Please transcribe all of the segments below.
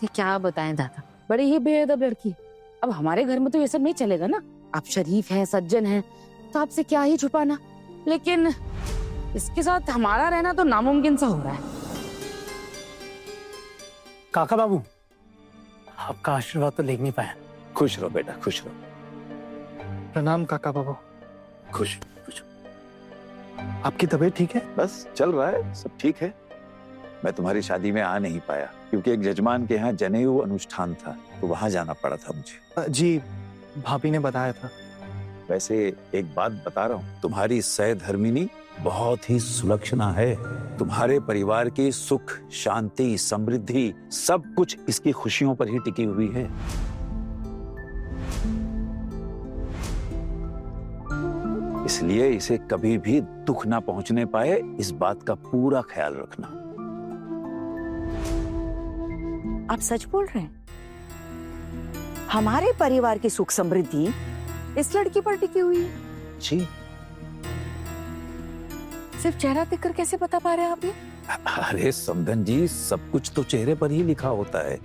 ये क्या बताएं दादा, बड़ी ही बेअदब लड़की। अब हमारे घर में तो ये सब नहीं चलेगा ना। आप शरीफ हैं, सज्जन हैं, तो आपसे क्या ही छुपाना। लेकिन इसके साथ हमारा रहना तो नामुमकिन सा हो रहा है। काका बाबू, आपका आशीर्वाद तो ले नहीं पाया। खुश रहो बेटा, खुश रहो। प्रणाम काका बाबू। खुश खुश। आपकी तबीयत ठीक है? बस चल रहा है, सब ठीक है। मैं तुम्हारी शादी में आ नहीं पाया क्योंकि एक जजमान के यहाँ जनेऊ अनुष्ठान था, तो वहां जाना पड़ा था मुझे। जी, भाभी ने बताया था। वैसे एक बात बता रहा हूँ, तुम्हारी सहधर्मिणी बहुत ही सुलक्षणा है। तुम्हारे परिवार की सुख, शांति, समृद्धि सब कुछ इसकी खुशियों पर ही टिकी हुई है। इसलिए इसे कभी भी दुख ना पहुंचने पाए, इस बात का पूरा ख्याल रखना। आप सच बोल रहे हैं? हमारे परिवार की सुख समृद्धि इस लड़की पर टिकी हुई है? जी। सिर्फ चेहरा देखकर कैसे बता पा रहे हैं आप ये? अरे समधन जी, सब कुछ तो चेहरे पर ही लिखा होता है,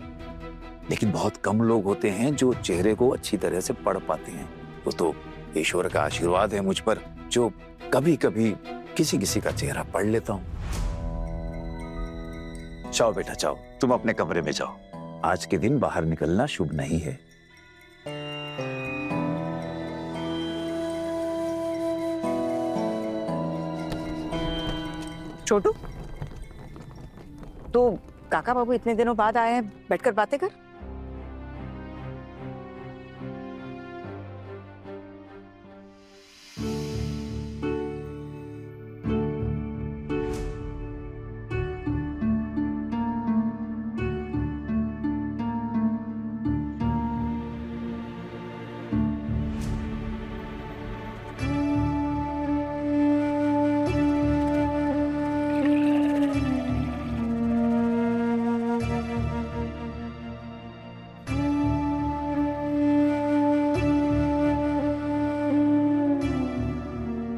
लेकिन बहुत कम लोग होते हैं जो चेहरे को अच्छी तरह से पढ़ पाते हैं। वो तो ईश्वर का आशीर्वाद है मुझ पर, जो कभी कभी किसी किसी का चेहरा पढ़ लेता हूँ। जाओ बेटा जाओ, तुम अपने कमरे में जाओ। आज के दिन बाहर निकलना शुभ नहीं है। छोटू, तो काका बाबू इतने दिनों बाद आए हैं, बैठकर बातें कर।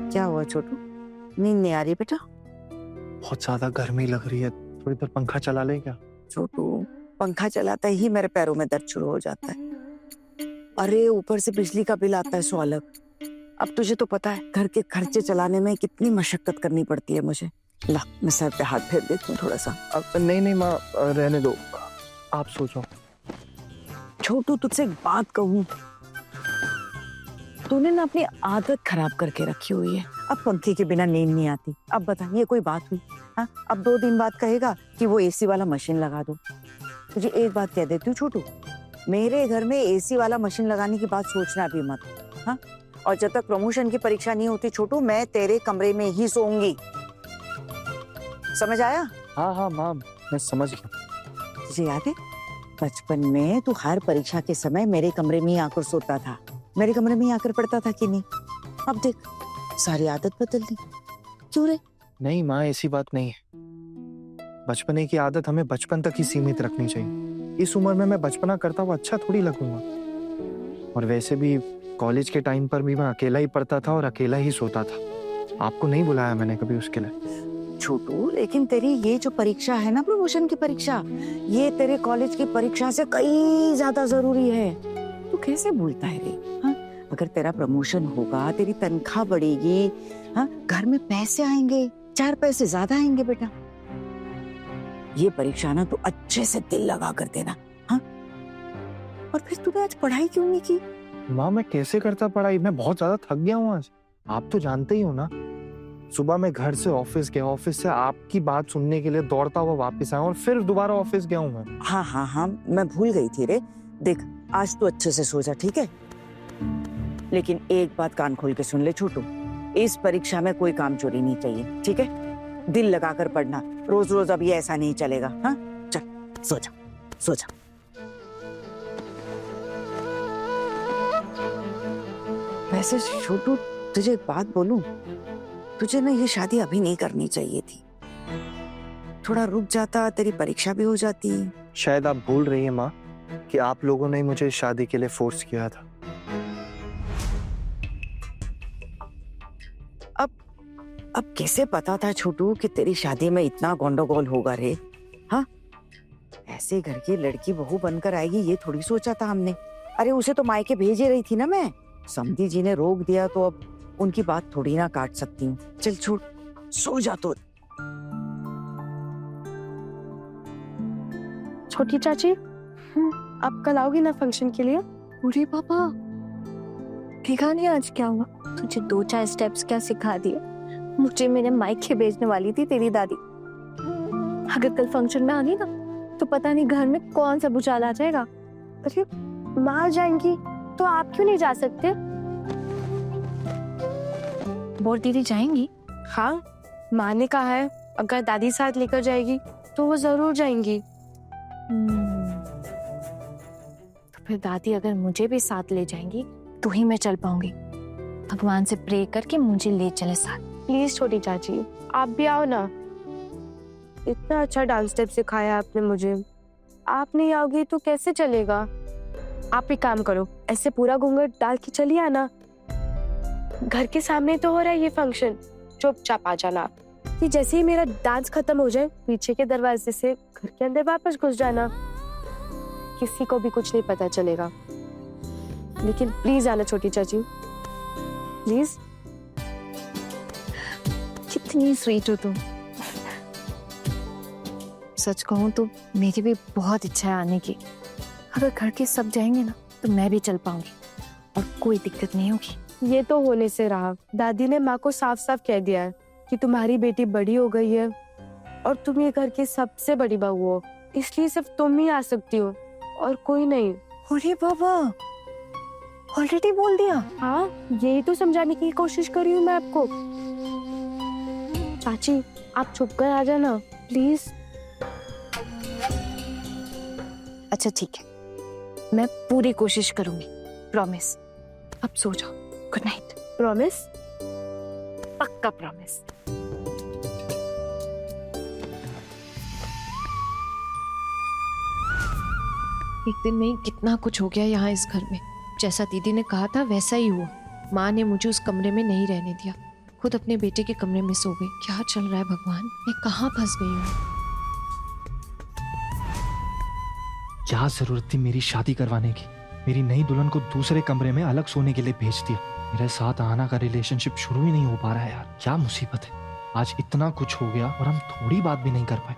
क्या हुआ छोटू, नींद नहीं आ रही बेटा? बहुत ज्यादा गर्मी लग रही है, थोड़ी देर पंखा चला लें क्या? छोटू, पंखा चलाता ही मेरे पैरों में दर्द शुरू हो जाता है। अरे ऊपर से बिजली का बिल आता है 100 अलग। अब तुझे तो पता है घर के खर्चे चलाने में कितनी मशक्कत करनी पड़ती है मुझे। ला, मैं सर पे हाथ फेर देती हूँ थोड़ा सा। अब नहीं माँ, रहने दो, आप सोचो। छोटू, तुझसे एक बात कहूँ, तूने ना अपनी आदत खराब करके रखी हुई है। अब पंखे के बिना नींद नहीं आती। अब बता, ये कोई बात हुई? हाँ, अब 2 दिन बाद कहेगा कि वो एसी वाला मशीन लगा दो। तुझे एक बात कह देती हूँ छोटू, मेरे घर में एसी वाला मशीन लगाने की बात सोचना भी मत। हाँ, और जब तक प्रमोशन की परीक्षा नहीं होती छोटू, मैं तेरे कमरे में ही सोऊंगी। समझ आया? हाँ माँ, मैं समझ गया। तुझे याद है बचपन में तू हर परीक्षा के समय मेरे कमरे में ही आकर सोता था, मेरे कमरे में ही आकर पढ़ता था कि नहीं? अब देख, सारी आदत बदल दी। क्यों रे? नहीं माँ, ऐसी बात नहीं है। बचपने की आदत हमें बचपन तक ही सीमित रखनी चाहिए। इस उम्र में मैं बचपना करता हुआ अच्छा थोड़ी लगूंगा। और वैसे भी कॉलेज के टाइम पर भी मैं अकेला ही पढ़ता था और अकेला ही सोता था। आपको नहीं बुलाया मैंने कभी उसके लिए। छोटू, लेकिन तेरी ये जो परीक्षा है ना, प्रमोशन की परीक्षा, ये तेरे कॉलेज की परीक्षा से कहीं ज्यादा जरूरी है। तू कैसे भूलता है रे? हाँ, अगर तेरा प्रमोशन होगा, तेरी तनख्वाह बढ़ेगी, हाँ, घर में पैसे आएंगे, 4 पैसे ज्यादा आएंगे बेटा। ये परीक्षा ना तू अच्छे से दिल लगा कर देना। हाँ, और फिर तूने आज पढ़ाई क्यों नहीं की? माँ, मैं कैसे करता पढ़ाई? मैं बहुत ज्यादा थक गया हूँ आज। आप तो जानते ही हो ना, सुबह मैं घर से ऑफिस गया, ऑफिस से आपकी बात सुनने के लिए दौड़ता हुआ वापस आया और फिर दोबारा ऑफिस गया हूँ मैं। हाँ, मैं भूल गई थी रे। देख, आज तू अच्छे से सो जा, ठीक है? लेकिन एक बात कान खोल के सुन ले छोटू, इस परीक्षा में कोई काम चोरी नहीं चाहिए, ठीक है? दिल लगाकर पढ़ना, रोज रोज अब ये ऐसा नहीं चलेगा। हाँ, चल सो जा, सो जा। वैसे छोटू, तुझे एक बात बोलूं, तुझे ना ये शादी अभी नहीं करनी चाहिए थी। थोड़ा रुक जाता, तेरी परीक्षा भी हो जाती। शायद आप भूल रही हैं माँ कि आप लोगों ने मुझे शादी के लिए फोर्स किया था। अब कैसे पता था छोटू कि तेरी शादी में इतना गंडगोल होगा रे? हाँ, ऐसे घर की लड़की बहू बनकर आएगी ये थोड़ी सोचा था हमने। अरे उसे तो मायके भेज ही रही थी ना मैं। समधी जी ने रोक दिया तो अब उनकी बात थोड़ी ना काट सकती हूँ। चल छोड़, सो जा तो। छोटी चाची, आप कल आओगी ना फंक्शन के लिए? अरे पापा, देखा नहीं आज क्या हुआ? तुझे 2-4 स्टेप्स क्या सिखा दिए। मुझे मेरे मायके भेजने वाली थी तेरी दादी। अगर कल फंक्शन में आ गई ना तो पता नहीं घर में कौन सा भूचाल आ जाएगा। अरे माँ जाएंगी तो आप क्यों नहीं जा सकते? बोल दीदी जाएंगी? हाँ, माँ ने कहा है अगर दादी साथ लेकर जाएगी तो वो जरूर जाएंगी। तो फिर दादी अगर मुझे भी साथ ले जाएंगी तो ही मैं चल पाऊंगी। भगवान से प्रे करके मुझे ले चले साथ। प्लीज छोटी चाची, आप भी आओ ना। इतना अच्छा डांस स्टेप सिखाया आपने मुझे। आप नहीं आओगी तो कैसे चलेगा? आप एक काम करो, ऐसे पूरा घूंघट डाल के चलिए आना। घर के सामने तो हो रहा है ये फंक्शन, चुपचाप आ जाना। कि जैसे ही मेरा डांस खत्म हो जाए पीछे के दरवाजे से घर के अंदर वापस घुस जाना। किसी को भी कुछ नहीं पता चलेगा। लेकिन प्लीज आना छोटी चाची, प्लीज। कितनी स्वीट हो तुम। सच कहूं तो मेरी भी बहुत इच्छा है आने की। अगर घर के सब जाएंगे ना तो मैं भी चल पाऊंगी और कोई दिक्कत नहीं होगी। ये तो होने से रहा। दादी ने माँ को साफ साफ कह दिया है कि तुम्हारी बेटी बड़ी हो गई है और तुम ये घर की सबसे बड़ी बहू हो, इसलिए सिर्फ तुम ही आ सकती हो और कोई नहीं। अरे बाबा, ऑलरेडी बोल दिया? हाँ, यही तो समझाने की कोशिश कर रही हूँ मैं आपको। चाची, आप छुप कर आ जाना प्लीज। अच्छा ठीक है, मैं पूरी कोशिश करूंगी, प्रॉमिस। अब सो जाओ, गुड नाइट। प्रॉमिस? पक्का प्रॉमिस। एक दिन में ही कितना कुछ हो गया यहाँ इस घर में। जैसा दीदी ने कहा था वैसा ही हुआ। माँ ने मुझे उस कमरे में नहीं रहने दिया, खुद अपने बेटे के कमरे में सो गई। क्या चल रहा है भगवान, मैं कहाँ फंस गई हूँ? क्या जरूरत थी मेरी शादी करवाने की? मेरी नई दुल्हन को दूसरे कमरे में अलग सोने के लिए भेज दिया। मेरे साथ आना का रिलेशनशिप शुरू ही नहीं हो पा रहा है यार। क्या मुसीबत है, आज इतना कुछ हो गया और हम थोड़ी बात भी नहीं कर पाए।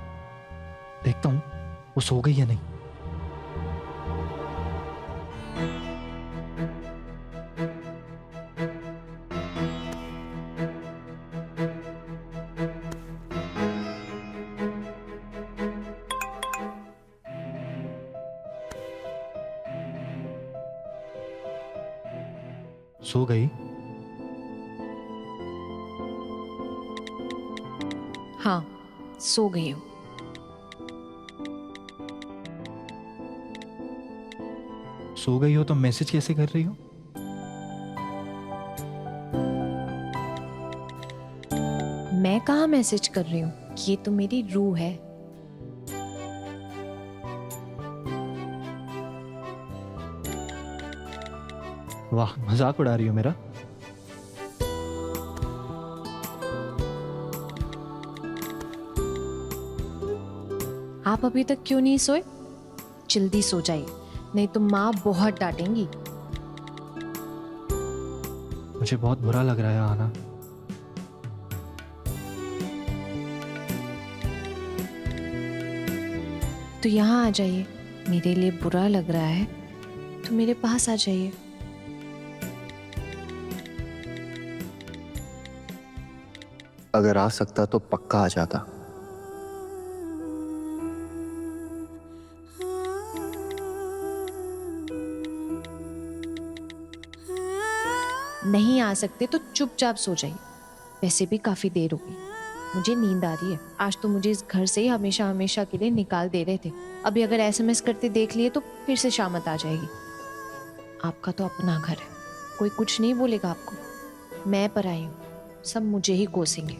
देखता हूँ वो सो गई या नहीं। सो गई? हाँ, सो गई हूँ। सो गई हो तो मैसेज कैसे कर रही हो? मैं कहाँ मैसेज कर रही हूँ, ये तो मेरी रूह है। वाह, मजाक उड़ा रही हो मेरा? आप अभी तक क्यों नहीं सोए? जल्दी सो जाइए, नहीं तो माँ बहुत डांटेंगी। मुझे बहुत बुरा लग रहा है आना। तो यहाँ आ जाइए। मेरे लिए बुरा लग रहा है तो मेरे पास आ जाइए। अगर आ सकता तो पक्का आ जाता। नहीं आ सकते तो चुपचाप सो जाइए। वैसे भी काफी देर हो गई, मुझे नींद आ रही है। आज तो मुझे इस घर से ही हमेशा हमेशा के लिए निकाल दे रहे थे। अभी अगर एसएमएस करते देख लिए तो फिर से शामत आ जाएगी। आपका तो अपना घर है, कोई कुछ नहीं बोलेगा आपको। मैं पराई हूँ, सब मुझे ही कोसेंगे।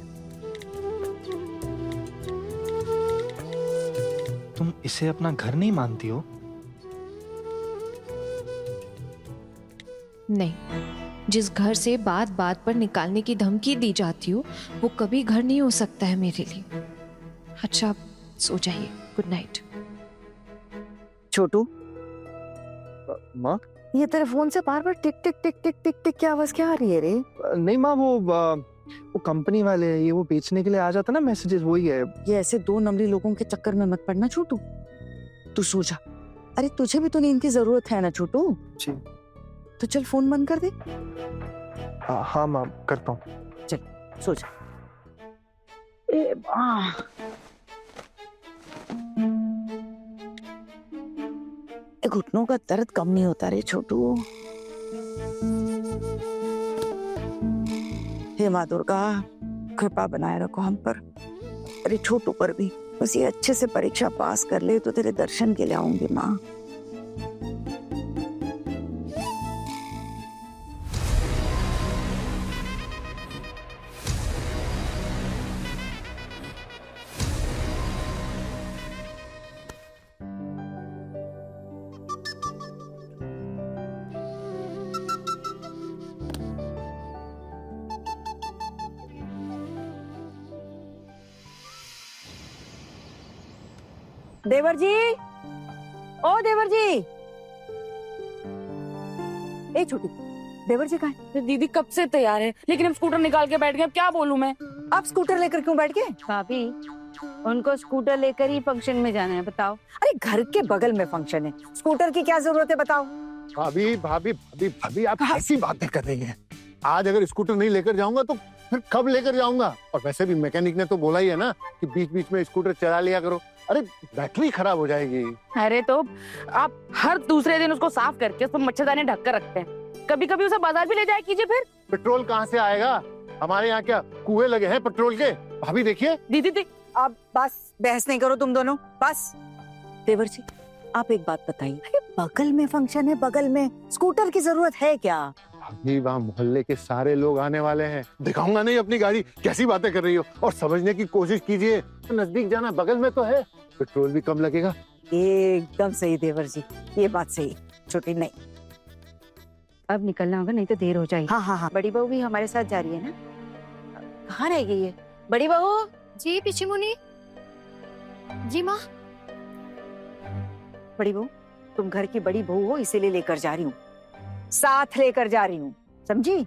तुम इसे अपना घर नहीं मानती हो? नहीं, जिस घर से बात बात पर निकालने की धमकी दी जाती हो वो कभी घर नहीं हो सकता है मेरे लिए। अच्छा, आप सो जाइए, गुड नाइट। छोटू, माँ ये तेरे फोन से बार बार टिक टिक टिक टिक टिक टिक की आवाज क्या आ रही है रे? नहीं माँ, वो कंपनी वाले हैं, ये वो बेचने के लिए आ जाता ना मैसेजेस, वही है। ये ऐसे दो नंबरी लोगों के चक्कर में मत पड़ना छोटू, तू सो जा। अरे तुझे भी तो नींद की जरूरत है ना छोटू। जी। तो चल फोन बंद कर दे, हाँ माँ, करता हूँ। सो जा। ए माँ, घुटनों का दर्द कम नहीं होता रे छोटू। हे माँ दुर्गा, कृपा बनाए रखो हम पर, अरे छोटू पर भी। बस ये अच्छे से परीक्षा पास कर ले तो तेरे दर्शन के लिए आऊंगी माँ। देवर जी, ओ देवर जी, ए छोटी, देवर जी कहाँ है? दीदी कब से तैयार है, लेकिन हम स्कूटर निकाल के बैठ गए, अब क्या बोलूं मैं? आप स्कूटर लेकर क्यों बैठ गए? भाभी, उनको स्कूटर लेकर ही फंक्शन में जाना है, बताओ। अरे घर के बगल में फंक्शन है, स्कूटर की क्या जरूरत है बताओ? भाभी भाभी भाभी भाभी, आप ऐसी बातें कर रही हैं। आज अगर स्कूटर नहीं लेकर जाऊंगा तो फिर कब लेकर जाऊंगा? और वैसे भी मैकेनिक ने तो बोला ही है ना कि बीच बीच में स्कूटर चला लिया करो, अरे बैटरी खराब हो जाएगी। अरे तो आप हर दूसरे दिन उसको साफ करके उस पर मच्छरदानी ढक कर रखते हैं, कभी कभी उसे बाजार भी ले जाया कीजिए। फिर पेट्रोल कहाँ से आएगा? हमारे यहाँ क्या कुएं लगे हैं पेट्रोल के? भाभी देखिए। दीदी आप बस बहस नहीं करो तुम दोनों, बस। देवर जी, आप एक बात बताइए, अरे बगल में फंक्शन है, बगल में स्कूटर की जरूरत है क्या? भाभी वहाँ मोहल्ले के सारे लोग आने वाले हैं, दिखाऊंगा नहीं अपनी गाड़ी? कैसी बातें कर रही हो? और समझने की कोशिश कीजिए, नजदीक जाना, बगल में तो है, पेट्रोल भी कम लगेगा। एकदम सही देवर जी, ये बात सही। छोटी नहीं, अब निकलना होगा, नहीं तो देर हो जाएगी। हाँ हाँ हाँ, बड़ी बहू भी हमारे साथ जा रही है ना? कहाँ रह गई है बड़ी बहू? जी पिची मुनी। जी माँ। बड़ी बहू, तुम घर की बड़ी बहू हो इसीलिए लेकर जा रही हूँ, साथ लेकर जा रही हूँ, समझी?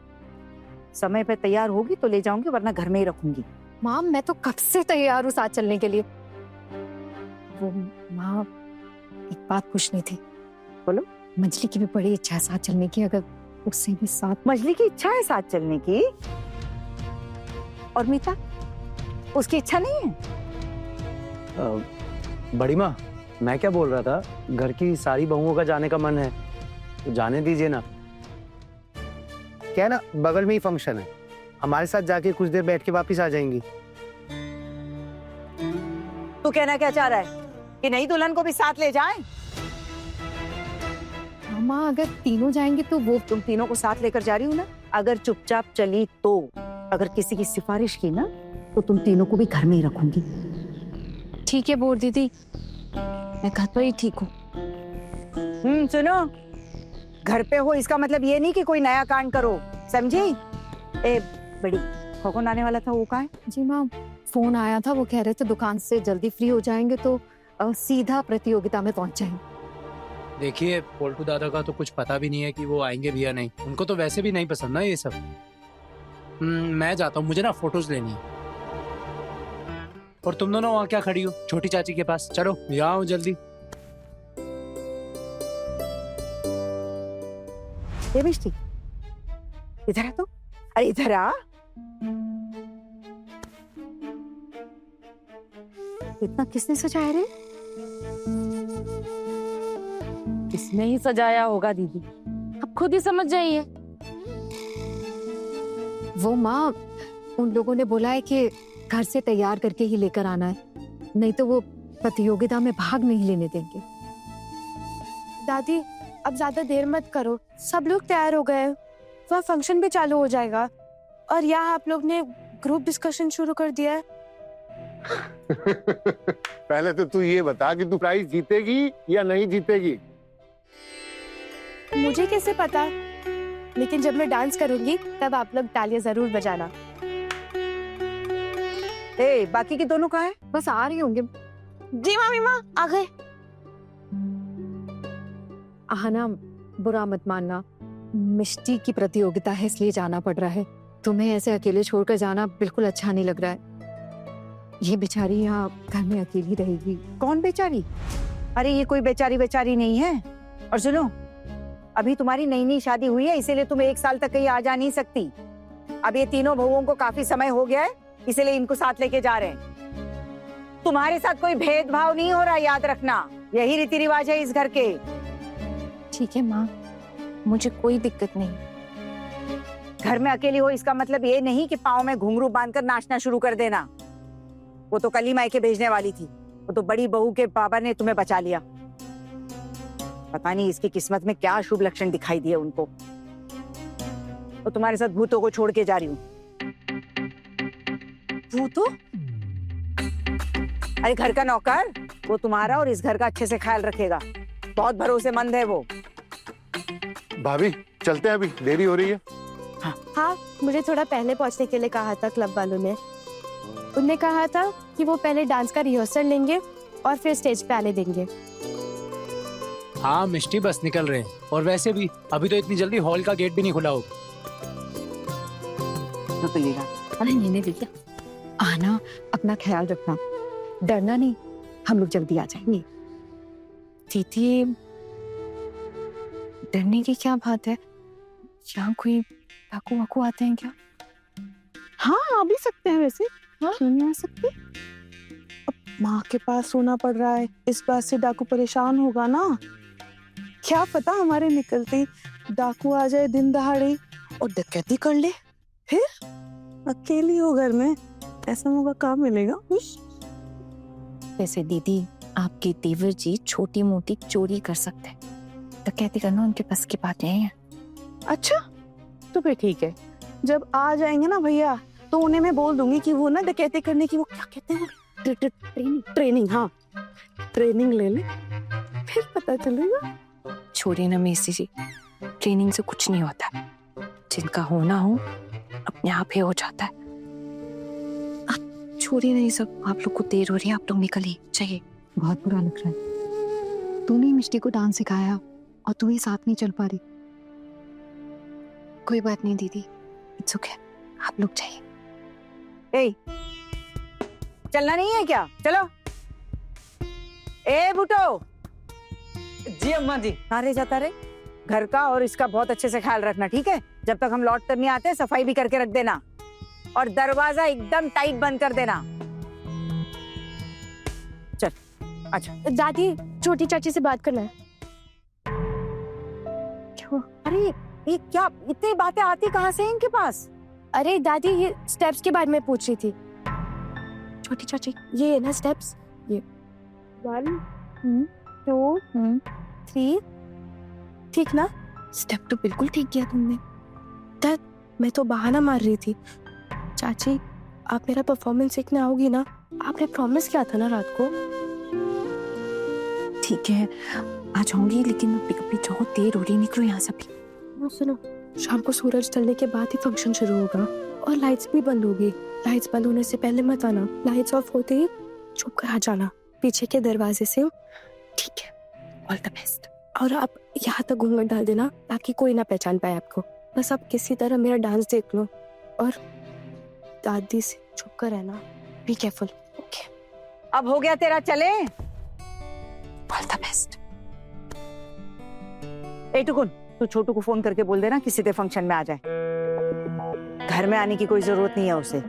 समय पे तैयार होगी तो ले जाऊंगी, वरना घर में ही रखूंगी। माँ मैं तो कब से तैयार हूँ साथ चलने के लिए। वो माँ, एक बात पूछनी थी। बोलो। मंजली की भी बड़ी इच्छा है साथ चलने की, अगर उससे भी साथ। मजली की इच्छा है साथ चलने की, और मीता, उसकी इच्छा नहीं है? बड़ी माँ, मैं क्या बोल रहा था, घर की सारी बहुओं का जाने का मन है तो जाने दीजिए ना। क्या है ना, बगल में ही फंक्शन है, हमारे साथ जाके कुछ देर बैठ के वापस आ जाएंगी। तू कहना क्या चाह रहा है कि नई दुल्हन को भी साथ ले जाएं? माँ अगर तीनों जाएंगे तो वो। तुम तीनों को साथ लेकर जा रही हूँ ना, अगर चुपचाप चली तो, अगर किसी की सिफारिश की ना तो तुम तीनों को भी घर में ही रखूंगी। ठीक है बोर दीदी, मैं घर पर ही ठीक हूँ। सुनो, घर पे हो इसका मतलब ये नहीं कि कोई नया कांड करो, समझी? ए बड़ी, कौन आने वाला था, वो कहाँ है? जी माँ, फोन आया था, वो कह रहे थे दुकान से जल्दी फ्री हो जाएंगे तो सीधा प्रतियोगिता में पहुंच जाएंगे। देखिए, पोल्टू दादा का तो कुछ पता भी नहीं है कि वो आएंगे भी या नहीं, उनको तो वैसे भी नहीं पसंद ना ये सब। मैं जाता हूँ, मुझे ना फोटोज लेनी है। और तुम दोनों वहाँ क्या खड़ी हो छोटी चाची के पास? चलो यहाँ आओ जल्दी। ये मिष्टी, इधर आ तो, अरे इधर आ। इतना किसने सजाया रे? किसने ही सजाया होगा दीदी, अब खुद ही समझ जाइए। वो माँ, उन लोगों ने बोला है कि घर से तैयार करके ही लेकर आना है, नहीं तो वो प्रतियोगिता में भाग नहीं लेने देंगे। दादी अब ज्यादा देर मत करो, सब लोग तैयार हो गए, वह फंक्शन भी चालू हो जाएगा, और यहाँ आप लोग ने ग्रुप डिस्कशन शुरू कर दिया है। पहले तो तू ये बता कि तू प्राइज जीतेगी या नहीं जीतेगी? मुझे कैसे पता, लेकिन जब मैं डांस करूंगी तब आप लोग तालियां जरूर बजाना। ए, बाकी के दोनों कहाँ है? बस आ रही होंगे। जी मामी माँ आ गए। आहना, बुरा मत मानना, मिष्टी की प्रतियोगिता है इसलिए जाना पड़ रहा है। तुम्हें ऐसे अकेले छोड़कर जाना बिल्कुल अच्छा नहीं लग रहा है। ये बेचारी यहाँ घर में अकेली रहेगी। कौन बेचारी? अरे ये कोई बेचारी बेचारी नहीं है। और सुनो, अभी तुम्हारी नई नई शादी हुई है, इसीलिए तुम 1 साल तक कहीं आ जा नहीं सकती। अब ये तीनों बहुओं को काफी समय हो गया है, इसीलिए इनको साथ लेके जा रहे हैं। तुम्हारे साथ कोई भेदभाव नहीं हो रहा, याद रखना। यही रीति रिवाज है इस घर के। ठीक है माँ, मुझे कोई दिक्कत नहीं। घर में अकेली हो इसका मतलब ये नहीं कि पाँव में घुंघरू बांधकर नाचना शुरू कर देना। वो तो कल ही मायके भेजने वाली थी, वो तो बड़ी बहू के पापा ने तुम्हें बचा लिया। पता नहीं इसकी किस्मत में क्या शुभ लक्षण दिखाई दिए उनको। तो तुम्हारे साथ भूतों को छोड़ के जा रही हूँ। भूतों? अरे घर का नौकर, वो तुम्हारा और इस घर का अच्छे से ख्याल रखेगा। बहुत भरोसेमंद है वो। भाभी चलते हैं, अभी देरी हो रही है। हाँ, मुझे थोड़ा पहले पहुंचने के लिए कहा था क्लब वालों ने। उनने कहा था कि वो पहले डांस का रिहर्सल लेंगे और फिर स्टेज पे आने देंगे। हाँ मिष्टी, बस निकल रहे हैं। और वैसे भी अभी तो इतनी जल्दी हॉल का गेट भी नहीं खुला होगा। तो लेगा। अरे नहीं भैया, आना, अपना ख्याल रखना, डरना नहीं, हम लोग जल्दी आ जाएंगे। दीदी, डरने की क्या बात है? यहाँ कोई डाकू वाकू आते हैं क्या? हाँ आ भी सकते हैं वैसे। हाँ? क्यों नहीं आ सकते? अब माँ के पास सोना पड़ रहा है, इस बात से डाकू परेशान होगा ना। क्या पता हमारे निकलते ही डाकू आ जाए दिन दहाड़े और डकैती कर ले। फिर अकेली हो घर में, ऐसा मौका कहाँ मिलेगा? वैसे दीदी, आपके देवर जी छोटी मोटी चोरी कर सकते हैं, डकैती करना उनके बस की बात नहीं है। अच्छा तो फिर ठीक है, जब आ जाएंगे ना भैया तो उन्हें मैं बोल दूंगी कि वो ना डकैती करने की वो क्या कहते हैं, ट्रेनिंग। हाँ, ट्रेनिंग ले ले, फिर पता चलेगा। छोड़िए ना मेसी जी, ट्रेनिंग से कुछ नहीं होता। जिनका होना हो अपने आप ही हो जाता है। आप छोड़िए नहीं सब, आप लोग को देर हो रही है, आप लोग निकलिए, चाहिए। बहुत बुरा लग रहा है। तूने ही मिष्टी को डांस सिखाया और तू ही साथ नहीं चल पा रही। कोई बात नहीं दीदी, इट्स ओके, आप लोग चाहिए। ए, चलना नहीं है क्या? चलो। ए बुटो। जी अम्मा जी। कहाँ रह जाता रे? घर का और इसका बहुत अच्छे से ख्याल रखना, ठीक है? जब तक हम लौट कर नहीं आते सफाई भी करके रख देना और दरवाजा एकदम टाइट बंद कर देना। चल, अच्छा। दादी, छोटी चाची से बात करना है। क्यों? अरे ये क्या इतनी बातें आती कहाँ से इनके पास? अरे दादी, ये स्टेप्स के बारे में पूछ रही थी। छोटी चाची, ये है ना स्टेप्स, ये 1 2 3, ठीक ना? स्टेप तो बिल्कुल ठीक किया तुमने। मैं तो बहाना मार रही थी। चाची, आप मेरा परफॉर्मेंस देखने आओगी ना? आपने प्रॉमिस किया था ना रात को। ठीक है, आ जाऊंगी, लेकिन अभी बहुत देर हो रही, निकलो यहाँ से अभी। सुनो, शाम को सूरज ढलने के बाद ही फंक्शन शुरू होगा और लाइट्स भी बंद होगी। लाइट्स बंद होने से पहले मत आना। लाइट्स ऑफ होते ही चुप कर आ जाना पीछे के दरवाजे से। ठीक है, ऑल द बेस्ट। और आप यहाँ तक घूंघट डाल देना ताकि कोई ना पहचान पाए आपको। बस आप किसी तरह मेरा डांस देख लो और दादी से चुप कर रहना। Be careful, okay? अब हो गया तेरा, चले। All the best. ए टुकुन, तो छोटू को फोन करके बोल देना कि सीधे फंक्शन में आ जाए। घर में आने की कोई जरूरत नहीं है उसे।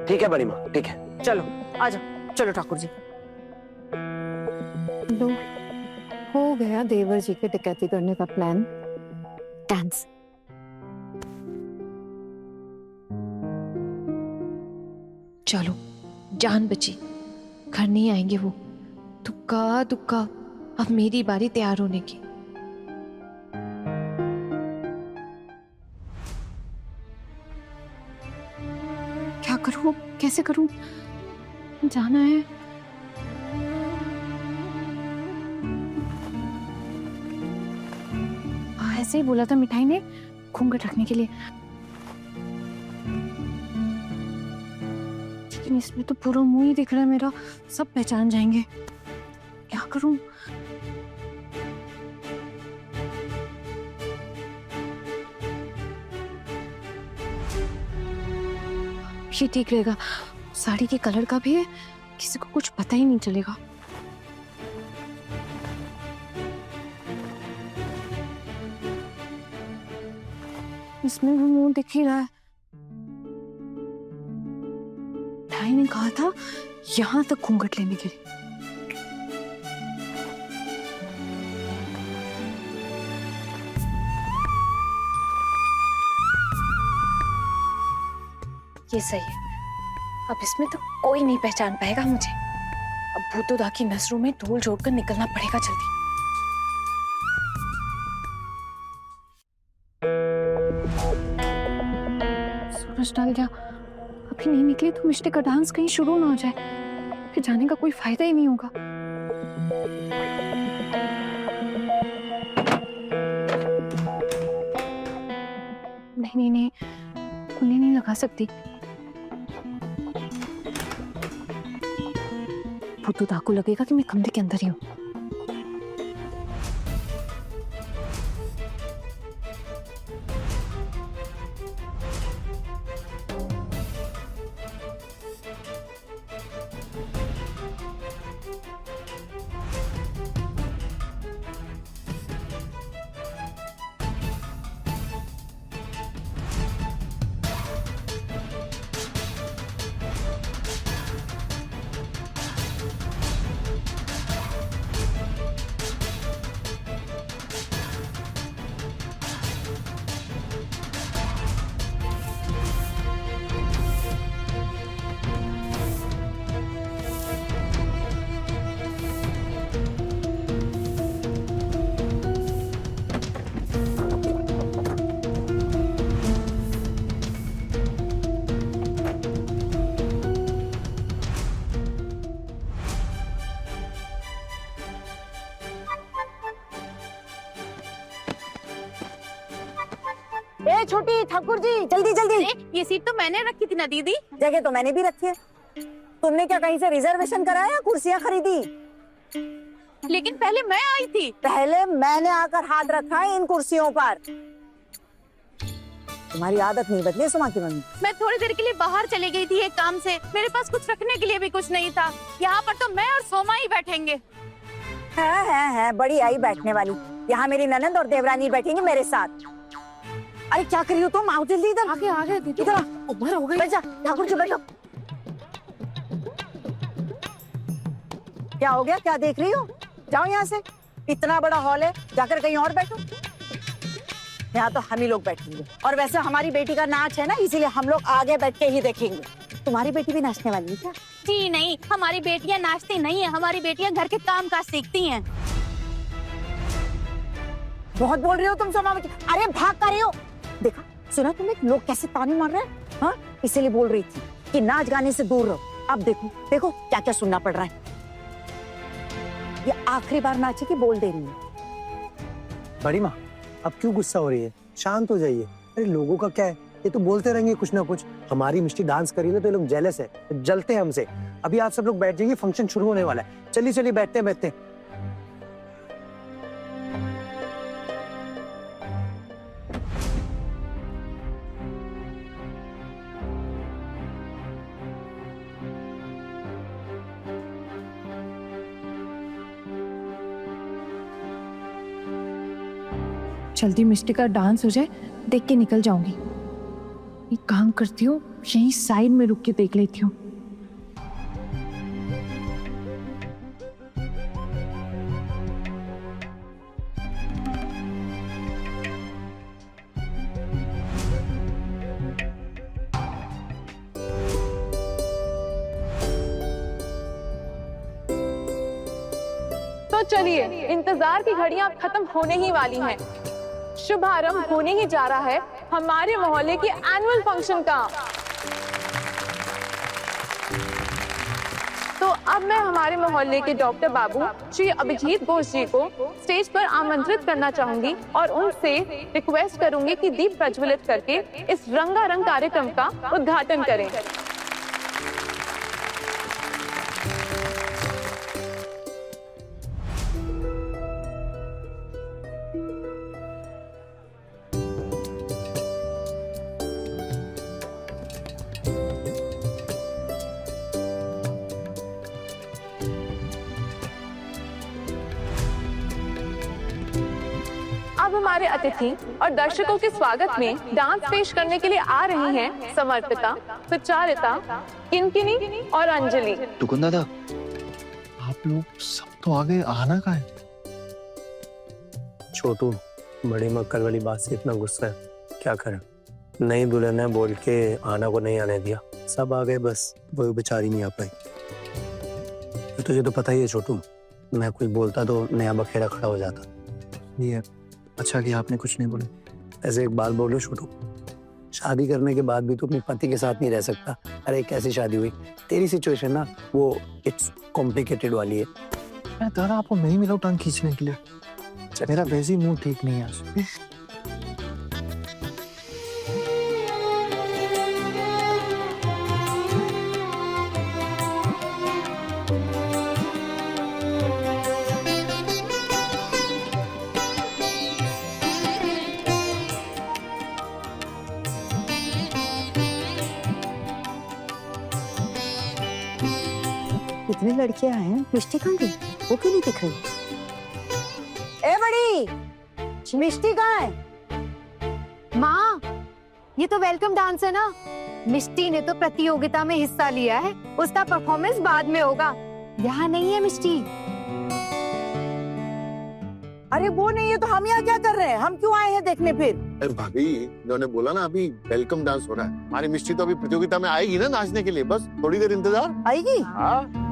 ठीक है बड़ी माँ, ठीक है। चलो आ जाओ, चलो ठाकुर जी। लो, हो गया देवर जी के डकैती करने का प्लान। डांस। चलो, जान बची, घर नहीं आएंगे वो। दुक्का दुक्का, अब मेरी बारी तैयार होने की। क्या करूं, कैसे करूं? जाना है। ऐसे ही बोला था मिठाई ने घूंघट रखने के लिए, लेकिन इसमें तो पूरा मुंह ही दिख रहा है मेरा, सब पहचान जाएंगे। क्या करूं? ये ठीक रहेगा। साड़ी के कलर का भी है, किसी को कुछ पता ही नहीं चलेगा। इसमें भी मुंह दिख ही रहा है। भाई ने कहा था यहाँ तक घूंघट लेने के लिए। ये सही है, अब इसमें तो कोई नहीं पहचान पाएगा मुझे। अब भूतोदा की नजरों में धूल जोड़कर निकलना पड़ेगा जल्दी। सूरज ढल गया, अभी नहीं निकले तो मिष्टी का डांस कहीं शुरू ना हो जाए, फिर जाने का कोई फायदा ही नहीं होगा। नहीं नहीं नहीं, कुल्ली नहीं लगा सकती। भूतोदा को लगेगा कि मैं कमरे के अंदर ही हूँ। ए छोटी ठाकुर जी, जल्दी जल्दी। ये सीट तो मैंने रखी थी ना दीदी। जगह तो मैंने भी रखी है। तुमने क्या कहीं से रिजर्वेशन कराया, कुर्सियां खरीदी? लेकिन पहले मैं आई थी। पहले मैंने आकर हाथ रखा है इन कुर्सियों पर। तुम्हारी आदत नहीं बदली सुमा की मम्मी। मैं थोड़ी देर के लिए बाहर चली गई थी एक काम से, मेरे पास कुछ रखने के लिए भी कुछ नहीं था। यहाँ पर तो मैं और सोमा ही बैठेंगे। है बड़ी आई बैठने वाली। यहाँ मेरी ननंद और देवरानी बैठेंगी मेरे साथ। अरे क्या करी हो तुम? आओ जल्दी इधर। आगे आगे दीदी, इधर उम्र हो गई। बैठ जा ठाकुर जी, बैठो। क्या हो गया, क्या देख रही हो? जाओ यहाँ से, इतना बड़ा हॉल है, जाकर कहीं और बैठो। यहाँ तो हम ही लोग बैठेंगे। और वैसे हमारी बेटी का नाच है ना, इसीलिए हम लोग आगे बैठ के ही देखेंगे। तुम्हारी बेटी भी नाचने वाली है क्या? जी नहीं, हमारी बेटियां नाचती नहीं है, हमारी बेटियां घर के काम काज सीखती हैं। बहुत बोल रही हो तुम सोमा बच्ची। अरे भाग कर रही हो। देखा सुना तुमने लोग कैसे ताने मार रहे हैं? हाँ, इसीलिए बोल रही थी कि नाच गाने से दूर रहो। अब देखो देखो क्या क्या सुनना पड़ रहा है। ये आखिरी बार नाचे की बोल दे रही है। बड़ी माँ, अब क्यों गुस्सा हो रही है? शांत हो जाइए। अरे लोगों का क्या है, ये तो बोलते रहेंगे कुछ ना कुछ। हमारी मिष्टी डांस करी ना तो ये लोग जेलस है, जलते हैं हमसे। अभी आप सब लोग बैठ जाइए, फंक्शन शुरू होने वाला है। चलिए चलिए बैठते बैठते। जल्दी मिष्टी का डांस हो जाए, देख के निकल जाऊंगी। एक काम करती हूँ, यहीं साइड में रुक के देख लेती हूँ। तो चलिए, इंतजार की घड़ियां अब खत्म होने ही वाली हैं। शुभारंभ होने ही जा रहा है हमारे मोहल्ले के एनुअल फंक्शन का। तो अब मैं हमारे मोहल्ले के डॉक्टर बाबू श्री अभिजीत घोष जी को स्टेज पर आमंत्रित करना चाहूंगी और उनसे रिक्वेस्ट करूंगी कि दीप प्रज्वलित करके इस रंगारंग कार्यक्रम का उद्घाटन करें। अब हमारे अतिथि और दर्शकों के स्वागत में डांस पेश करने के लिए आ रही हैं समर्पिता, सुचारिता, किनकिनी और अंजलि। टुकुन दादा, आप लोग सब तो आ गए, आना कहाँ है? छोटू, बड़ी मक्कल वाली बात से इतना गुस्सा है, क्या करें? नई दुल्हन है बोल के आना को नहीं आने दिया, सब आ गए, बस वो बेचारी नहीं आ पाई। तो तुझे तो पता ही है छोटू, मैं कुछ बोलता तो नया बखेड़ा खड़ा हो जाता। ये अच्छा कि आपने कुछ नहीं बोला। ऐसे एक बात बोलो छोटू, शादी करने के बाद भी तो अपने पति के साथ नहीं रह सकता। अरे कैसी शादी हुई? तेरी सिचुएशन ना वो इट्स कॉम्प्लिकेटेड वाली है। मैं दादा आपको नहीं मिला टांग खींचने के लिए, मेरा वैसे ही मूड ठीक नहीं है आज। कितनी लड़कियां हैं, मिष्टी कहाँ गई? वो क्यों नहीं दिख रही? ए बड़ी, मिष्टी कहाँ है? माँ, ये तो वेलकम डांस है ना। मिष्टी ने तो प्रतियोगिता में हिस्सा लिया है, उसका परफॉर्मेंस बाद में होगा। यहाँ नहीं है मिष्टी। अरे वो नहीं है तो हम यहाँ क्या कर रहे हैं? हम क्यों आए हैं देखने फिर? अरे भाभी, इन्होंने बोला ना अभी वेलकम डांस हो रहा है, हमारी मिष्टी तो अभी प्रतियोगिता में आएगी ना नाचने के लिए, बस थोड़ी देर इंतजार। आएगी? हाँ।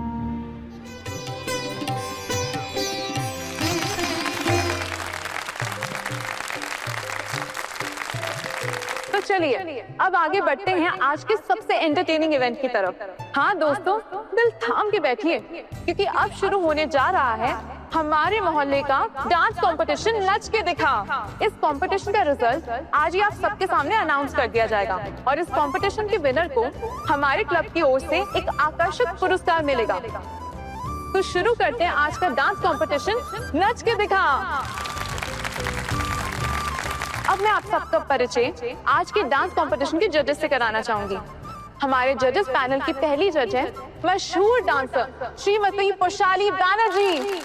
तो चलिए अब आगे बढ़ते हैं आज के सबसे एंटरटेनिंग इवेंट की तरफ। हाँ दोस्तों, दिल थाम के बैठिए क्योंकि अब शुरू होने जा रहा है हमारे मोहल्ले का डांस कंपटीशन नच के दिखा। इस कंपटीशन का रिजल्ट आज ही आप सबके सामने अनाउंस कर दिया जाएगा और इस कंपटीशन के विनर को हमारे क्लब की ओर से एक आकर्षक पुरस्कार मिलेगा। तो शुरू करते हैं आज का डांस कंपटीशन नच के दिखा। अब मैं आप सबका परिचय आज के डांस कंपटीशन के जजेस से कराना चाहूंगी। हमारे जजेस पैनल की पहली जज है मशहूर डांसर श्रीमती पुशाली बैनर्जी।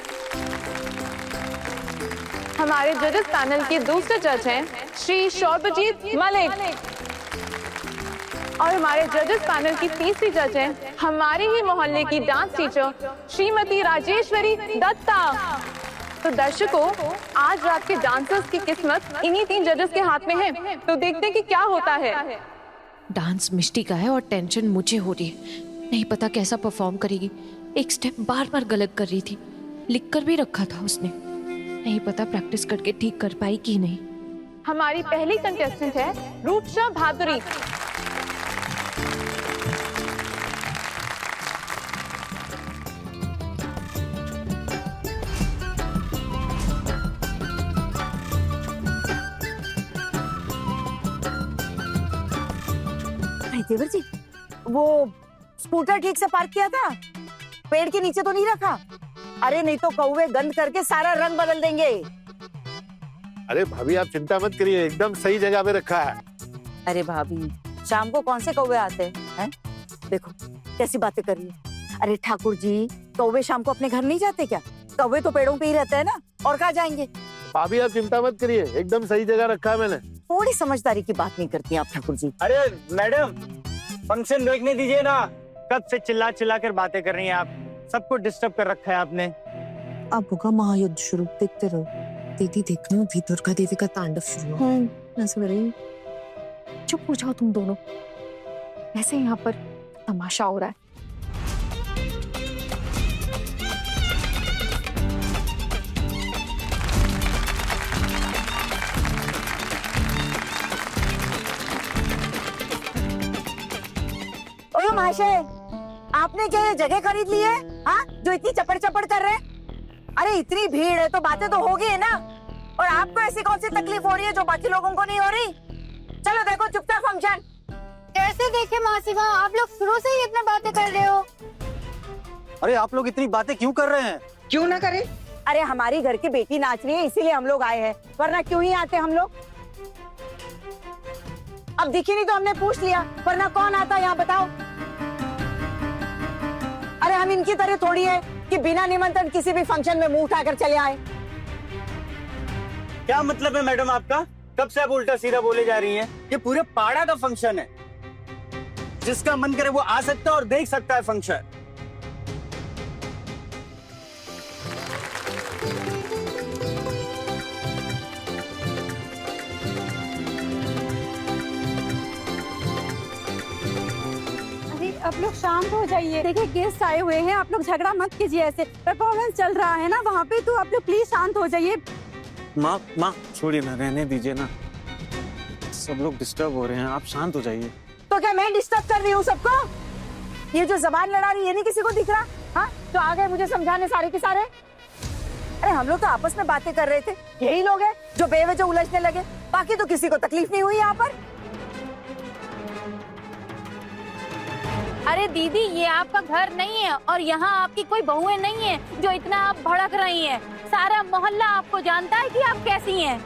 हमारे जजेस पैनल के दूसरे जज हैं श्री शौर्बजीत मलिक और हमारे जजेस पैनल की तीसरी जज हैं हमारे ही मोहल्ले की डांस टीचर श्रीमती राजेश्वरी दत्ता। तो दर्शकों, आज रात के डांसर्स की किस्मत इन्हीं 3 जजेस के हाथ में है, तो देखते हैं कि क्या होता है। डांस मिष्टी का है और टेंशन मुझे हो रही है, नहीं पता कैसा परफॉर्म करेगी। एक स्टेप बार बार गलत कर रही थी, लिख कर भी रखा था उसने, नहीं पता प्रैक्टिस करके ठीक कर पाई कि नहीं। हमारी पहली कंटेस्टेंट है रूपशा भादुरी। देवर जी, वो स्कूटर ठीक से पार्क किया था? पेड़ के नीचे तो नहीं रखा? अरे नहीं तो कौवे गंद करके सारा रंग बदल देंगे। अरे भाभी आप चिंता मत करिए, एकदम सही जगह पे रखा है। अरे भाभी, शाम को कौन से कौवे आते हैं? देखो कैसी बातें कर रही है। अरे ठाकुर जी, कौवे शाम को अपने घर नहीं जाते क्या? कौवे तो पेड़ों पे ही रहते हैं ना, और कहाँ जाएंगे? भाभी आप चिंता मत करिए, एकदम सही जगह रखा है मैंने। थोड़ी समझदारी की बात नहीं करती आप ठाकुर जी। अरे मैडम, फंक्शन देखने दीजिए ना, कब से चिल्ला चिल्ला कर बातें कर रही हैं आप, सबको डिस्टर्ब कर रखा है आपने। अब होगा महायुद्ध शुरू, देखते रहो। दीदी देख लो, अभी दुर्गा देवी का तांडव शुरू हुआ। चुप हो जाओ तुम दोनों, ऐसे यहाँ पर तमाशा हो रहा है। ओ महाशय, आपने क्या ये जगह खरीद ली है? हाँ, जो इतनी चपड़ चपड़ कर रहे हैं? अरे इतनी भीड़ है तो बातें तो होगी है ना, और आपको ऐसी कौन सी तकलीफ हो रही है जो बाकी लोगों को नहीं हो रही? चलो देखो चुपचाप फंक्शन। कैसे देखे मासिमा, आप लोग शुरू से ही इतना बातें कर रहे हो। अरे आप लोग इतनी बातें क्यों कर रहे हैं? क्यों ना करे? अरे हमारी घर की बेटी नाच रही है इसीलिए हम लोग आए हैं, वरना क्यों ही आते हम लोग? अब दिखी नहीं तो हमने पूछ लिया, वरना कौन आता यहाँ बताओ? अरे हम इनकी तरह थोड़ी है कि बिना निमंत्रण किसी भी फंक्शन में मुंह उठाकर चले आए। क्या मतलब है मैडम आपका? कब से आप उल्टा सीधा बोले जा रही हैं? ये पूरे पाड़ा का फंक्शन है, जिसका मन करे वो आ सकता है और देख सकता है फंक्शन। आप लोग शांत हो जाइए। देखिए गेस्ट आए हुए हैं, आप लोग झगड़ा मत कीजिए, ऐसे परफॉर्मेंस चल रहा है ना वहाँ पे, तो आप लोग प्लीज शांत हो जाइए। माँ छोड़िए ना, रहने दीजिए ना, सब लोग डिस्टर्ब हो रहे हैं, आप शांत हो जाइए। तो क्या मैं डिस्टर्ब कर रही हूँ सबको? ये जो जबान लड़ा रही है नहीं किसी को दिख रहा? हाँ, तो आ गए मुझे समझाने सारे के सारे। अरे हम लोग तो आपस में बातें कर रहे थे, यही लोग हैं जो बेवजह उलझने लगे, बाकी तो किसी को तकलीफ नहीं हुई यहाँ पर। अरे दीदी, ये आपका घर नहीं है और यहाँ आपकी कोई बहुएं नहीं है जो इतना आप भड़क रही हैं। सारा मोहल्ला आपको जानता है कि आप कैसी हैं।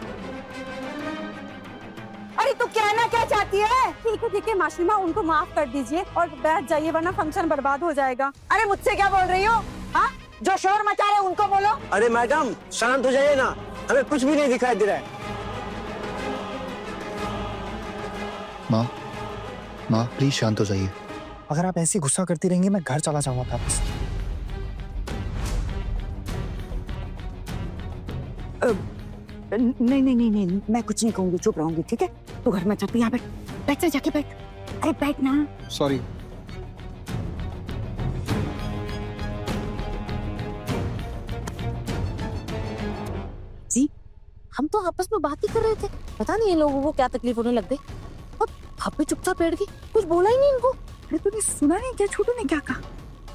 अरे तू कहना क्या चाहती है? ठीक है माशिमा, उनको माफ कर दीजिए और बैठ जाइए वरना फंक्शन बर्बाद हो जाएगा। अरे मुझसे क्या बोल रही हो? हाँ, जो शोर मचा रहे उनको बोलो। अरे मैडम शांत हो जाइए ना, हमें कुछ भी नहीं दिखाई दे रहा है। माँ प्लीज शांत हो जाइए। अगर आप ऐसे गुस्सा करती रहेंगी मैं घर चला जाऊंगा वापस। नहीं, मैं कुछ नहीं कहूंगी, चुप रहूंगी, ठीक है? तू घर में चलती, यहाँ बैठ जा, जाके बैठ। अरे बैठ ना। सॉरी। जी, हम तो आपस में बात ही कर रहे थे, पता नहीं इन लोगों को क्या तकलीफ होने लग गई। और आप भी चुपचाप बैठ गई, कुछ बोला ही नहीं इनको। अरे तूने सुना नहीं क्या छोटू ने क्या कहा?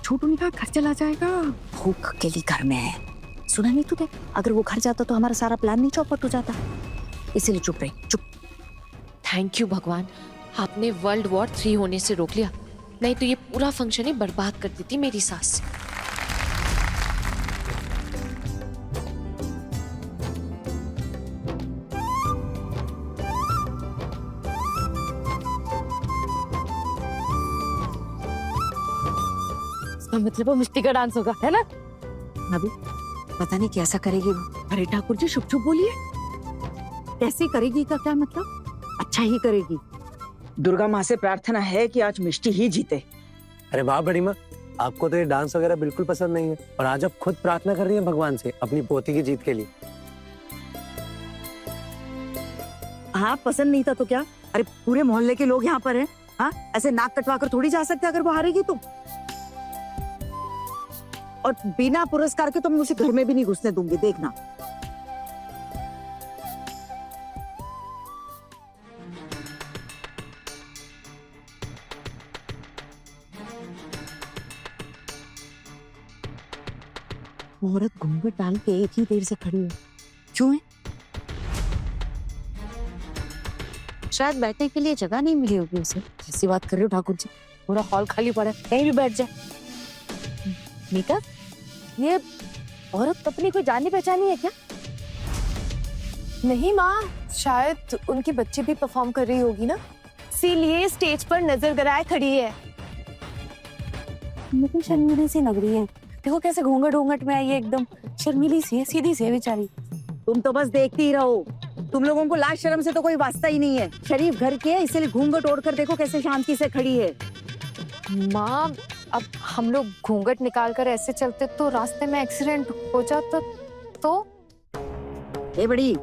छोटू ने कहा घर चला जाएगा। भूख अकेली घर में है, सुना नहीं तूने? अगर वो घर जाता तो हमारा सारा प्लान नहीं चौपट हो जाता, इसीलिए चुप रही, चुप। थैंक यू भगवान, आपने वर्ल्ड वॉर 3 होने से रोक लिया, नहीं तो ये पूरा फंक्शन ही बर्बाद कर देती मेरी सास। मतलब वो मिट्टी का डांस होगा, है ना? अभी पता नहीं कैसा करेगी वो। अरे ठाकुर जी शुभ शुभ बोलिए, कैसे करेगी का क्या मतलब? अच्छा ही करेगी। दुर्गा माँ से प्रार्थना है कि आज मिष्टी ही जीते। अरे वाह बड़ी माँ, आपको तो ये डांस वगैरह बिल्कुल पसंद नहीं है और आज आप खुद प्रार्थना कर रही हैं भगवान से अपनी पोती की जीत के लिए। हाँ, पसंद नहीं था तो क्या? अरे पूरे मोहल्ले के लोग यहाँ पर हैं। हाँ, ऐसे नाक कटवा कर थोड़ी जा सकते अगर वो हारेगी तो। और बिना पुरस्कार के तो मैं उसे घर में भी नहीं घुसने दूंगी, देखना। औरत घूंघट डाल के एक ही देर से खड़ी है, क्यों है? शायद बैठने के लिए जगह नहीं मिली होगी उसे। ऐसी बात कर रही हो ठाकुर जी, पूरा हॉल खाली पड़ा है, कहीं भी बैठ जाए। मीका, ये औरत अपनी कोई जानी पहचानी है क्या? नहीं माँ, शायद उनकी बच्ची भी परफॉर्म कर रही होगी ना, इसीलिए स्टेज पर नजर गड़ाए खड़ी है। लेकिन शर्मीली सी लग रही है, देखो कैसे घूंघट घूंघट में आई है, एकदम शर्मीली सी है, सीधी सी है बेचारी। तुम तो बस देखती ही रहो, तुम लोगों को लाज शर्म से तो कोई वास्ता ही नहीं है। शरीफ घर के, इसलिए घूंघट ओढ़ कर देखो कैसे शांति से खड़ी है। माँ, अब हम लोग घूंघट निकाल कर ऐसे चलते तो रास्ते में एक्सीडेंट हो जाता तो? ए बड़ी,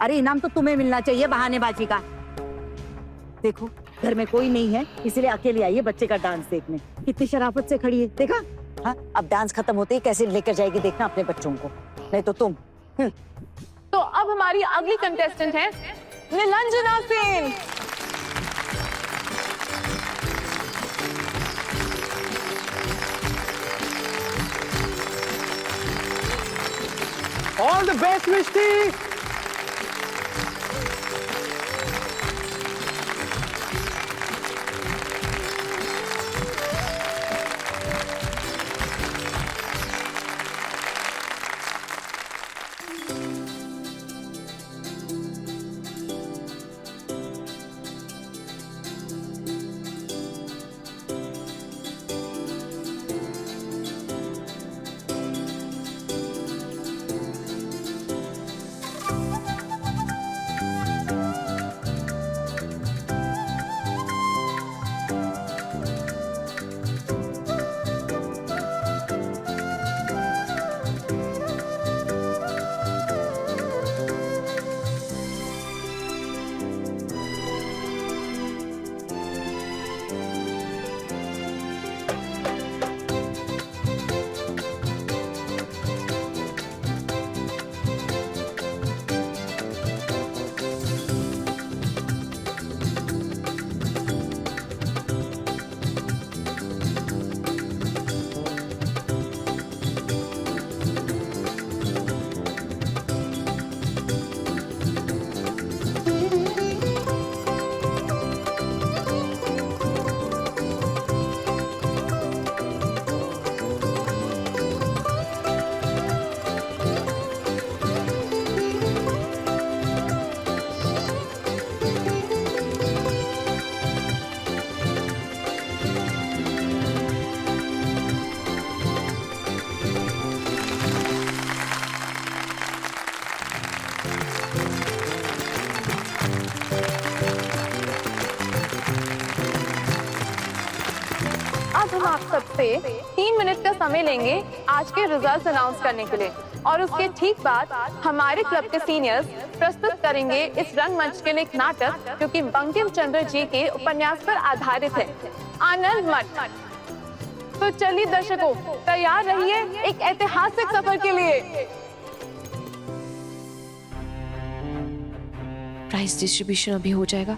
अरे इनाम तो तुम्हें मिलना चाहिए बहानेबाजी का। देखो घर में कोई नहीं है, इसलिए अकेले आई है बच्चे का डांस देखने। कितनी शराफत से खड़ी है, देखा? हाँ, अब डांस खत्म होते ही कैसे लेकर जाएगी देखना अपने बच्चों को, नहीं तो तुम। तो अब हमारी अगली कंटेस्टेंट है Nilanjana Sen. All the best मिष्टी। आप सबसे 3 मिनट का समय लेंगे आज के रिजल्ट्स अनाउंस करने के लिए और उसके ठीक बाद हमारे क्लब के सीनियर्स प्रस्तुत करेंगे इस रंगमंच के लिए एक नाटक जो कि बंकिम चंद्र जी के उपन्यास पर आधारित है, आनंद मठ। तो चलिए दर्शकों, तैयार रहिए एक ऐतिहासिक सफर के लिए। प्राइस डिस्ट्रीब्यूशन अभी हो जाएगा,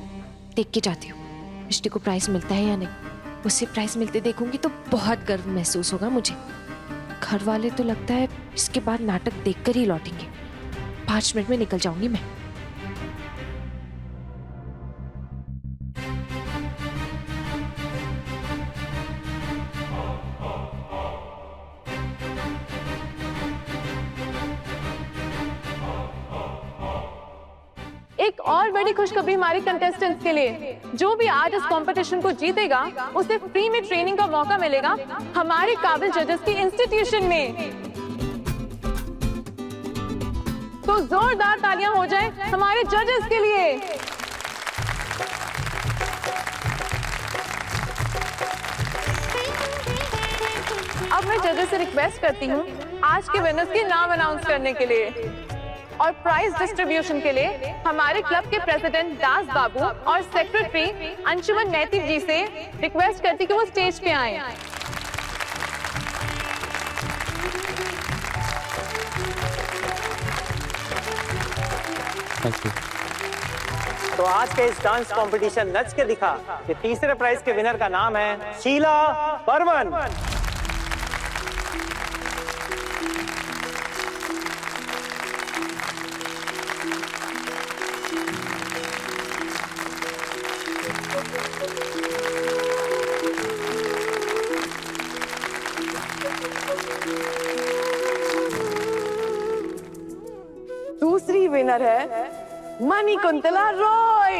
देख के जाती हूँ मिष्टी को प्राइस मिलता है या नहीं। उसे प्राइस मिलते देखूंगी तो बहुत गर्व महसूस होगा मुझे। घर वाले तो लगता है इसके बाद नाटक देखकर ही लौटेंगे। 5 मिनट में निकल जाऊंगी मैं। एक और बड़ी खुशखबरी हमारे कंटेस्टेंट्स के लिए, जो भी आज इस कंपटीशन को जीतेगा उसे फ्री में ट्रेनिंग का मौका मिलेगा हमारे काबिल जजेस की इंस्टीट्यूशन में। तो जोरदार तालियां हो जाएं हमारे जजेस के लिए। अब मैं जजेस से रिक्वेस्ट करती हूँ आज के विनर्स के नाम अनाउंस करने के लिए और प्राइज डिस्ट्रीब्यूशन के लिए हमारे क्लब के प्रेसिडेंट दास बाबू और सेक्रेटरी अंशुमन मैती जी से रिक्वेस्ट करती कि वो स्टेज पे आएं। तो आज के इस डांस कंपटीशन नच के दिखा के तीसरे प्राइज के विनर का नाम है शीला बर्मन। दूसरी विनर है मणिकुंतला रॉय।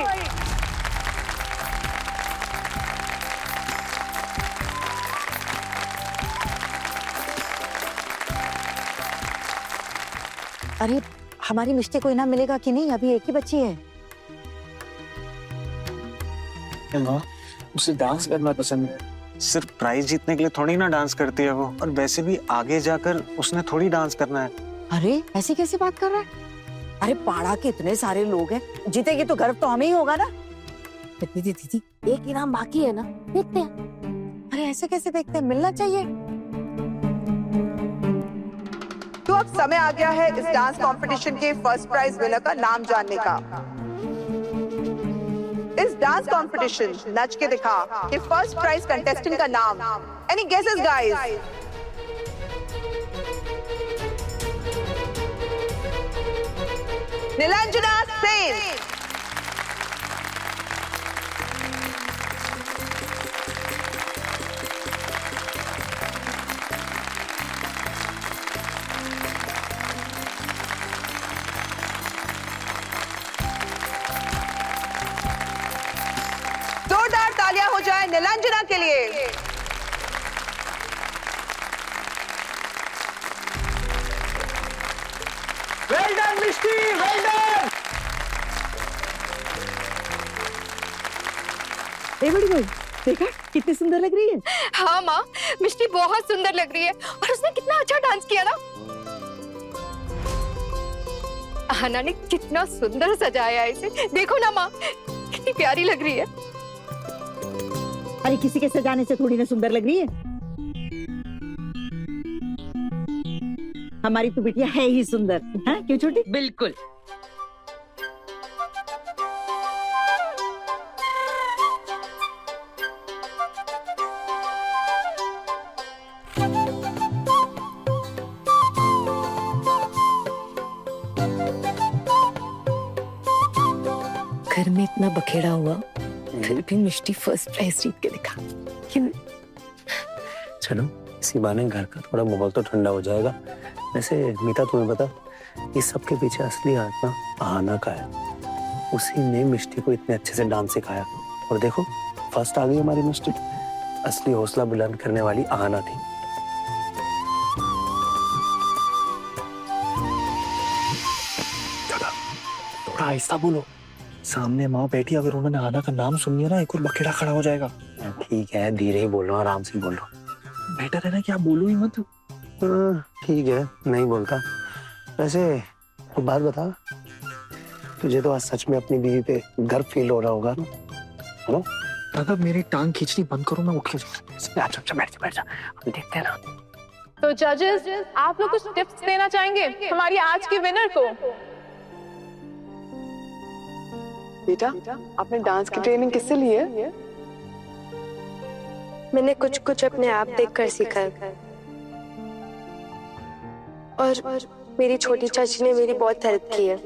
अरे हमारी मिष्टी को इनाम मिलेगा कि नहीं? अभी एक ही बच्ची है। माँ, उसे डांस करना पसंद है। सिर्फ प्राइज जीतने के लिए थोड़ी ना डांस करती है वो, और वैसे भी आगे जाकर उसने थोड़ी डांस करना है। अरे ऐसी कैसी बात कर रहा है? अरे पाड़ा के इतने सारे लोग हैं, जीतेगी तो गर्व तो हमें ही होगा ना। दीदी दीदी एक इनाम बाकी है ना, देखते हैं। अरे ऐसे कैसे देखते हैं, मिलना चाहिए। तो अब समय आ गया है इस डांस कंपटीशन के फर्स्ट प्राइज विनर का नाम जानने का। इस डांस कंपटीशन नच के दिखा कि फर्स्ट प्राइज कंटेस्टेंट का नाम, any guesses guys? Nilanjana Sen. जोरदार तालियां हो जाए नीलांजना के लिए। Well done Mishti, well done. बड़ी भाई देखा कितनी सुंदर लग रही है। हाँ माँ, मिष्टी बहुत सुंदर लग रही है और उसने कितना अच्छा डांस किया ना। आना ने कितना सुंदर सजाया है इसे, देखो ना माँ कितनी प्यारी लग रही है। अरे किसी के सजाने से थोड़ी ना सुंदर लग रही है। हमारी तो बिटिया है ही सुंदर, हाँ क्यों छोटी? बिल्कुल। घर में इतना बखेड़ा हुआ फिर भी मिष्टी फर्स्ट प्राइज जीत के दिखा। चलो इसी बहाने घर का थोड़ा माहौल तो ठंडा हो जाएगा। वैसे मीता तुम्हें बता, इस सब के पीछे असली हाथ ना आहाना का है। उसी ने मिष्टी को इतने अच्छे से डांस सिखाया और देखो फर्स्ट आ गई हमारी मिष्टी। असली हौसला बुलंद करने वाली आहाना थी। थोड़ा आहिस्ता बोलो, सामने माँ बैठी, अगर उन्होंने आहाना का नाम सुन लिया ना एक और बखेड़ा खड़ा हो जाएगा। ठीक है, धीरे ही बोल रहा हूँ, आराम से बोल रहा हूँ। बेटर है ना कि आप बोलो ही मत। ठीक है, नहीं बोलता। वैसे एक बात बता, तुझे तो आज सच में अपनी बीवी पे गर्व फील हो रहा होगा ना, है ना? दादा मेरी टांग खींचनी बंद करो, मैं उठ के जाऊँ। बैठ जा, हम देखते हैं ना। तो जजेस, आप लोग कुछ टिप्स देना चाहेंगे हमारी आज की विनर को? बेटा, आपने डांस की ट्रेनिंग किससे ली है? मैंने कुछ कुछ अपने आप देखकर सीखा है और मेरी छोटी चाची ने मेरी बहुत हेल्प की है।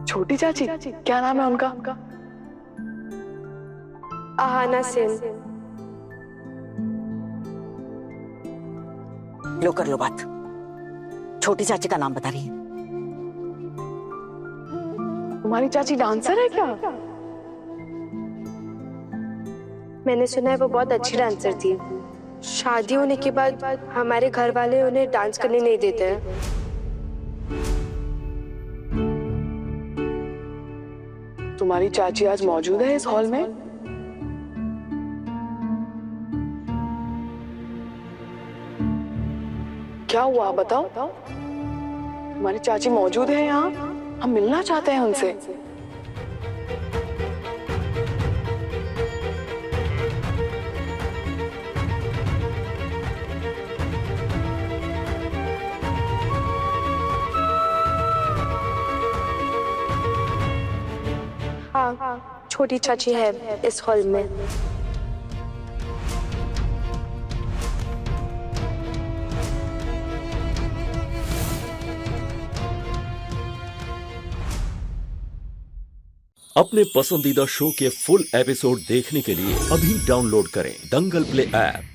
छोटी चाची, क्या नाम है उनका? आहाना सेन। लो कर लो बात। छोटी चाची का नाम बता रही है। तुम्हारी चाची डांसर है क्या? मैंने सुना है वो बहुत अच्छी डांसर थी। शादी होने के बाद हमारे घर वाले उन्हें डांस करने नहीं देते हैं। तुम्हारी चाची आज मौजूद है इस हॉल में? क्या हुआ बताओ? तुम्हारी चाची मौजूद है यहाँ? हम मिलना चाहते हैं उनसे। हाँ, छोटी चाची है इस हॉल में। अपने पसंदीदा शो के फुल एपिसोड देखने के लिए अभी डाउनलोड करें दंगल प्ले ऐप।